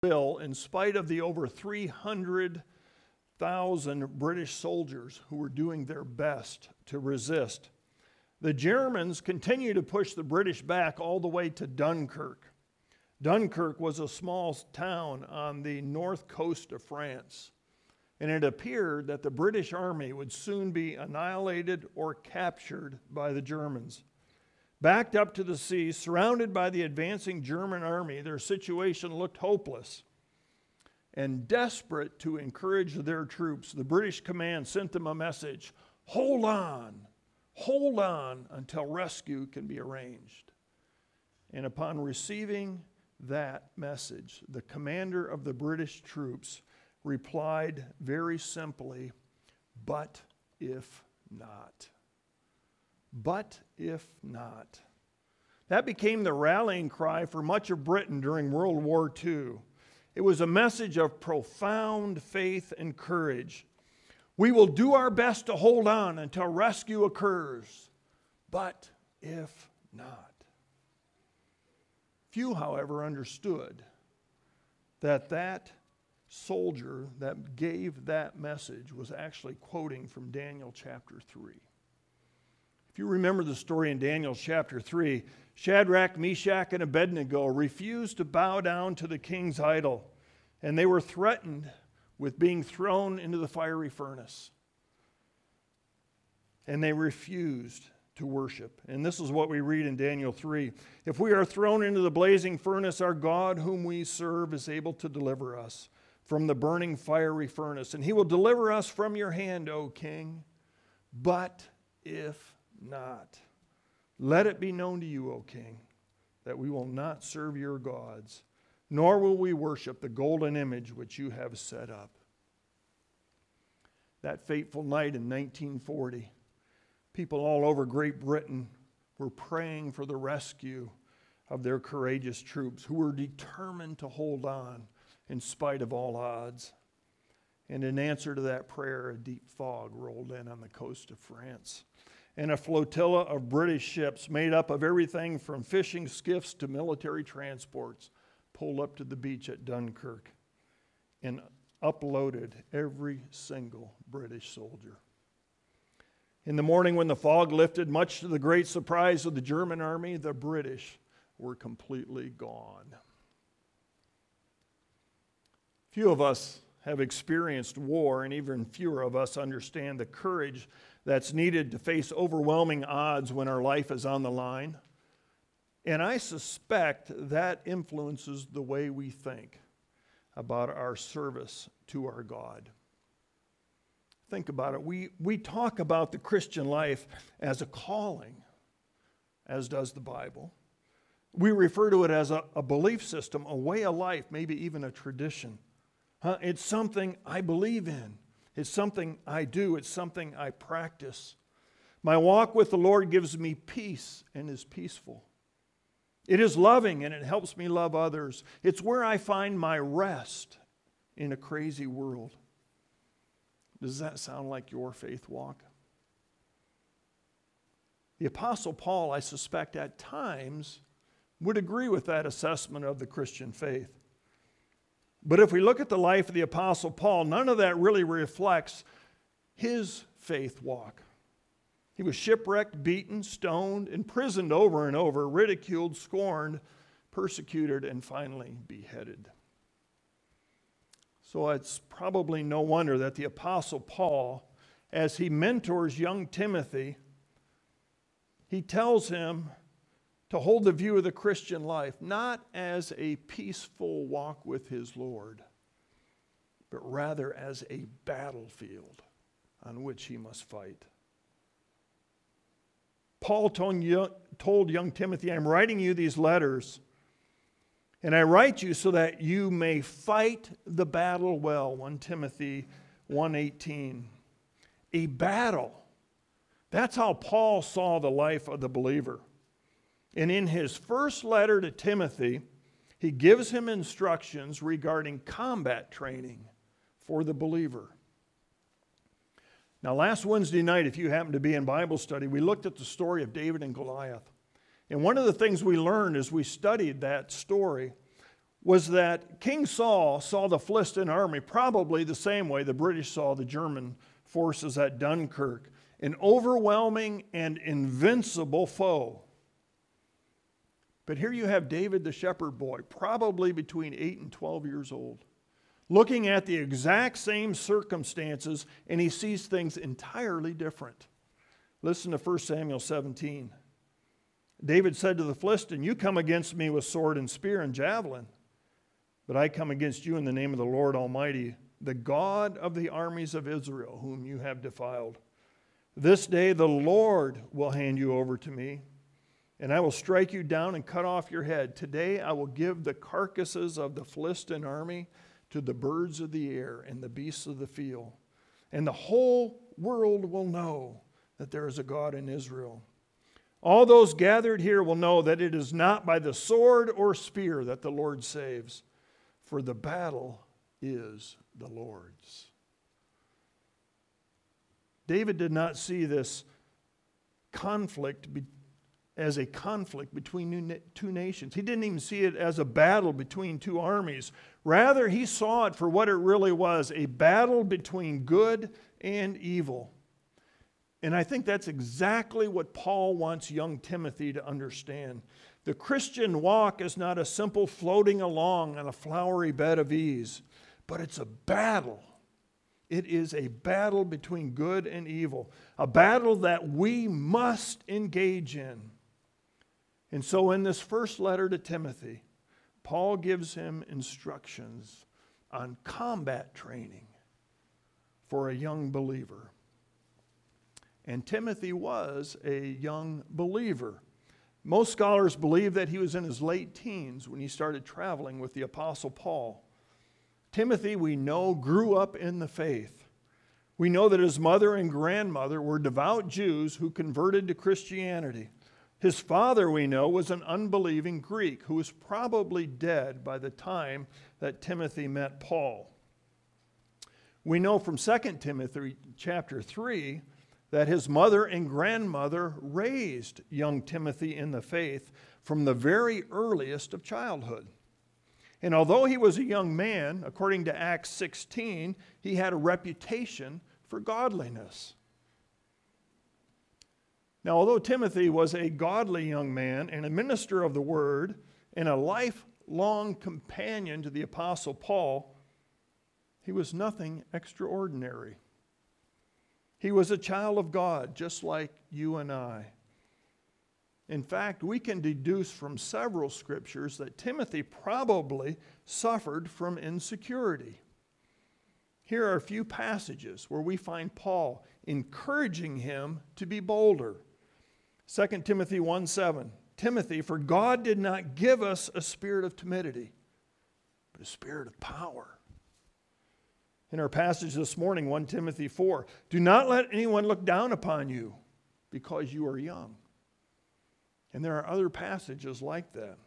will, in spite of the over 300,000 British soldiers who were doing their best to resist. The Germans continued to push the British back all the way to Dunkirk. Dunkirk was a small town on the north coast of France, and it appeared that the British army would soon be annihilated or captured by the Germans. Backed up to the sea, surrounded by the advancing German army, their situation looked hopeless. And desperate to encourage their troops, the British command sent them a message: hold on until rescue can be arranged. And upon receiving that message, the commander of the British troops replied very simply, "But if not." But if not. That became the rallying cry for much of Britain during World War II. It was a message of profound faith and courage. We will do our best to hold on until rescue occurs, but if not. Few, however, understood that that soldier that gave that message was actually quoting from Daniel chapter 3. If you remember the story in Daniel chapter 3, Shadrach, Meshach, and Abednego refused to bow down to the king's idol, and they were threatened with being thrown into the fiery furnace. And they refused to worship. And this is what we read in Daniel 3. If we are thrown into the blazing furnace, our God whom we serve is able to deliver us from the burning fiery furnace, and he will deliver us from your hand, O king. But if not, let it be known to you, O king, that we will not serve your gods, nor will we worship the golden image which you have set up. That fateful night in 1940, people all over Great Britain were praying for the rescue of their courageous troops who were determined to hold on in spite of all odds. And in answer to that prayer, a deep fog rolled in on the coast of France. And a flotilla of British ships made up of everything from fishing skiffs to military transports pulled up to the beach at Dunkirk and uploaded every single British soldier. In the morning when the fog lifted, much to the great surprise of the German army, the British were completely gone. Few of us have experienced war, and even fewer of us understand the courage that's needed to face overwhelming odds when our life is on the line. And I suspect that influences the way we think about our service to our God. Think about it. We talk about the Christian life as a calling, as does the Bible. We refer to it as a belief system, a way of life, maybe even a tradition. It's something I believe in. It's something I do. It's something I practice. My walk with the Lord gives me peace and is peaceful. It is loving and it helps me love others. It's where I find my rest in a crazy world. Does that sound like your faith walk? The Apostle Paul, I suspect at times, would agree with that assessment of the Christian faith. But if we look at the life of the Apostle Paul, none of that really reflects his faith walk. He was shipwrecked, beaten, stoned, imprisoned over and over, ridiculed, scorned, persecuted, and finally beheaded. So it's probably no wonder that the Apostle Paul, as he mentors young Timothy, he tells him to hold the view of the Christian life not as a peaceful walk with his Lord, but rather as a battlefield on which he must fight. Paul told young Timothy, I'm writing you these letters, and I write you so that you may fight the battle well. 1 Timothy 1:18. A battle. That's how Paul saw the life of the believer. And in his first letter to Timothy, he gives him instructions regarding combat training for the believer. Now, last Wednesday night, if you happened to be in Bible study, we looked at the story of David and Goliath. And one of the things we learned as we studied that story was that King Saul saw the Philistine army probably the same way the British saw the German forces at Dunkirk, an overwhelming and invincible foe. But here you have David the shepherd boy, probably between 8 and 12 years old, looking at the exact same circumstances, and he sees things entirely different. Listen to 1 Samuel 17. David said to the Philistine, "You come against me with sword and spear and javelin, but I come against you in the name of the Lord Almighty, the God of the armies of Israel, whom you have defiled. This day the Lord will hand you over to me, and I will strike you down and cut off your head. Today I will give the carcasses of the Philistine army to the birds of the air and the beasts of the field, and the whole world will know that there is a God in Israel. All those gathered here will know that it is not by the sword or spear that the Lord saves, for the battle is the Lord's." David did not see this conflict as a conflict between two nations. He didn't even see it as a battle between two armies. Rather, he saw it for what it really was, a battle between good and evil. And I think that's exactly what Paul wants young Timothy to understand. The Christian walk is not a simple floating along on a flowery bed of ease, but it's a battle. It is a battle between good and evil, a battle that we must engage in. And so in this first letter to Timothy, Paul gives him instructions on combat training for a young believer. And Timothy was a young believer. Most scholars believe that he was in his late teens when he started traveling with the Apostle Paul. Timothy, we know, grew up in the faith. We know that his mother and grandmother were devout Jews who converted to Christianity. His father, we know, was an unbelieving Greek who was probably dead by the time that Timothy met Paul. We know from 2 Timothy chapter 3 that his mother and grandmother raised young Timothy in the faith from the very earliest of childhood. And although he was a young man, according to Acts 16, he had a reputation for godliness. Now, although Timothy was a godly young man and a minister of the word and a lifelong companion to the Apostle Paul, he was nothing extraordinary. He was a child of God, just like you and I. In fact, we can deduce from several scriptures that Timothy probably suffered from insecurity. Here are a few passages where we find Paul encouraging him to be bolder. 2 Timothy 1:7, "Timothy, for God did not give us a spirit of timidity, but a spirit of power." In our passage this morning, 1 Timothy 4, "Do not let anyone look down upon you because you are young." And there are other passages like that.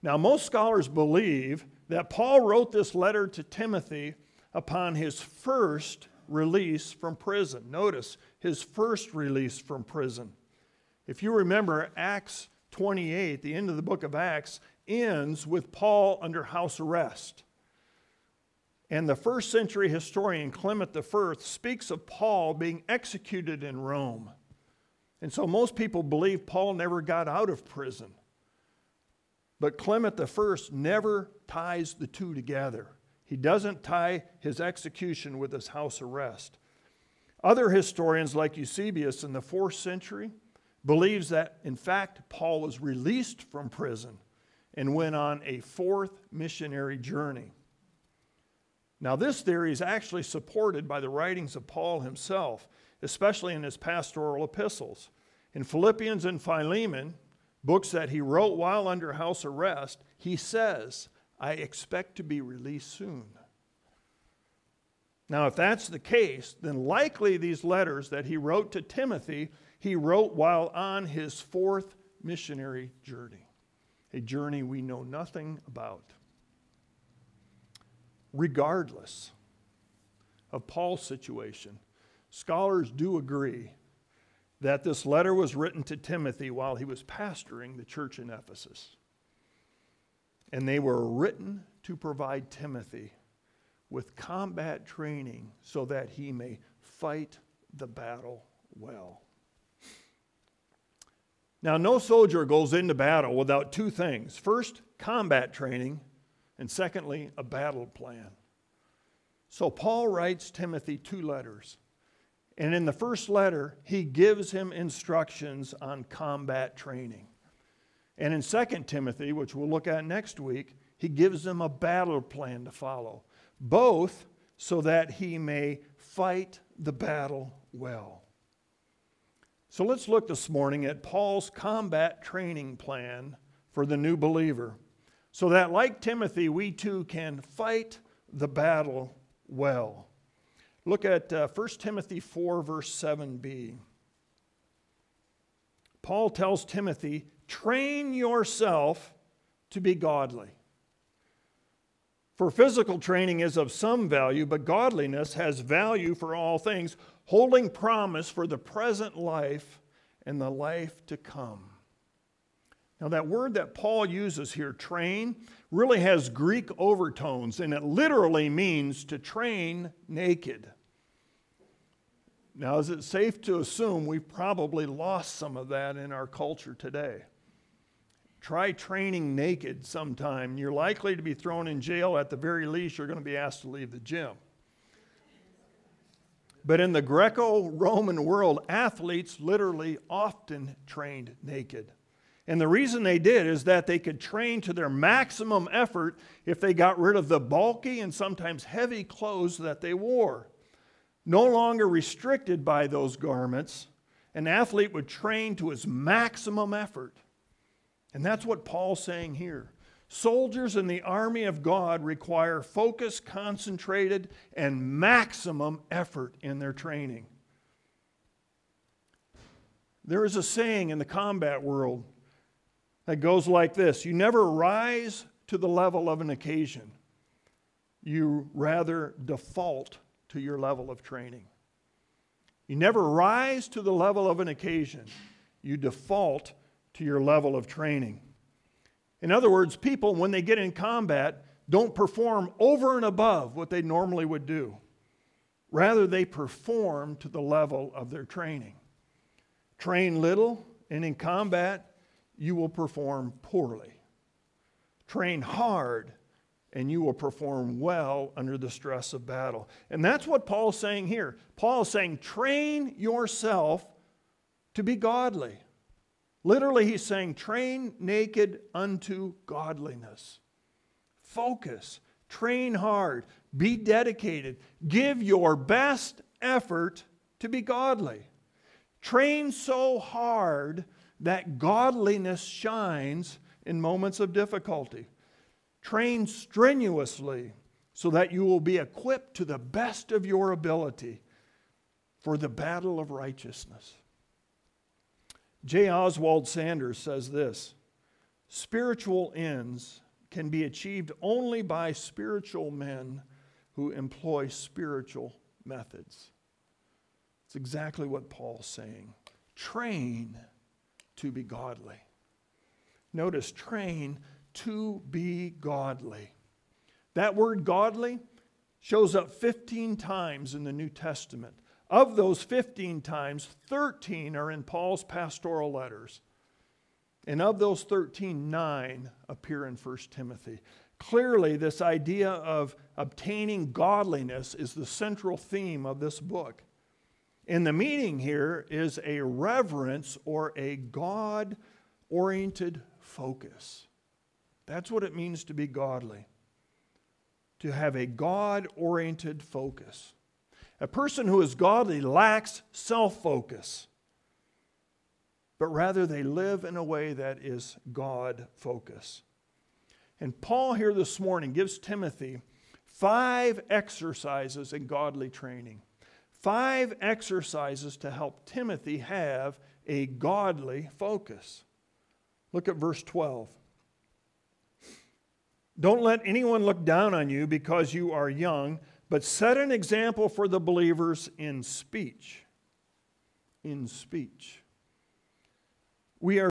Now, most scholars believe that Paul wrote this letter to Timothy upon his first release from prison. Notice, his first release from prison. If you remember, Acts 28, the end of the book of Acts, ends with Paul under house arrest. And the first century historian Clement I speaks of Paul being executed in Rome. And so most people believe Paul never got out of prison. But Clement I never ties the two together. He doesn't tie his execution with his house arrest. Other historians like Eusebius in the 4th century believes that, in fact, Paul was released from prison and went on a 4th missionary journey. Now, this theory is actually supported by the writings of Paul himself, especially in his pastoral epistles. In Philippians and Philemon, books that he wrote while under house arrest, he says, "I expect to be released soon." Now, if that's the case, then likely these letters that he wrote to Timothy, he wrote while on his 4th missionary journey, a journey we know nothing about. Regardless of Paul's situation, scholars do agree that this letter was written to Timothy while he was pastoring the church in Ephesus. And they were written to provide Timothy with combat training so that he may fight the battle well. Now, no soldier goes into battle without two things. First, combat training, and secondly, a battle plan. So Paul writes Timothy 2 letters. And in the first letter, he gives him instructions on combat training. And in 2 Timothy, which we'll look at next week, he gives him a battle plan to follow, both so that he may fight the battle well. So let's look this morning at Paul's combat training plan for the new believer, so that like Timothy, we too can fight the battle well. Look at 1 Timothy 4, verse 7b. Paul tells Timothy, train yourself to be godly. For physical training is of some value, but godliness has value for all things, holding promise for the present life and the life to come. Now that word that Paul uses here, train, really has Greek overtones, and it literally means to train naked. Now, is it safe to assume we've probably lost some of that in our culture today? Try training naked sometime. You're likely to be thrown in jail. At the very least, you're going to be asked to leave the gym. But in the Greco-Roman world, athletes literally often trained naked. And the reason they did is that they could train to their maximum effort if they got rid of the bulky and sometimes heavy clothes that they wore. No longer restricted by those garments, an athlete would train to his maximum effort. And that's what Paul's saying here. Soldiers in the army of God require focused, concentrated, and maximum effort in their training. There is a saying in the combat world that goes like this: you never rise to the level of an occasion. You rather default to your level of training. You never rise to the level of an occasion. You default to your level of training. In other words, people, when they get in combat, don't perform over and above what they normally would do. Rather, they perform to the level of their training. Train little, and in combat, you will perform poorly. Train hard, and you will perform well under the stress of battle. And that's what Paul's saying here. Paul is saying, train yourself to be godly. Literally, he's saying, train naked unto godliness. Focus. Train hard. Be dedicated. Give your best effort to be godly. Train so hard that godliness shines in moments of difficulty. Train strenuously so that you will be equipped to the best of your ability for the battle of righteousness. J. Oswald Sanders says this: spiritual ends can be achieved only by spiritual men who employ spiritual methods. It's exactly what Paul's saying. Train to be godly. Notice, train to be godly. That word godly shows up 15 times in the New Testament. Of those 15 times, 13 are in Paul's pastoral letters. And of those 13, 9 appear in 1 Timothy. Clearly, this idea of obtaining godliness is the central theme of this book. And the meaning here is a reverence or a God-oriented focus. That's what it means to be godly. To have a God-oriented focus. A person who is godly lacks self-focus, but rather they live in a way that is God-focused. And Paul here this morning gives Timothy 5 exercises in godly training. 5 exercises to help Timothy have a godly focus. Look at verse 12. Don't let anyone look down on you because you are young, but set an example for the believers in speech. In speech. We are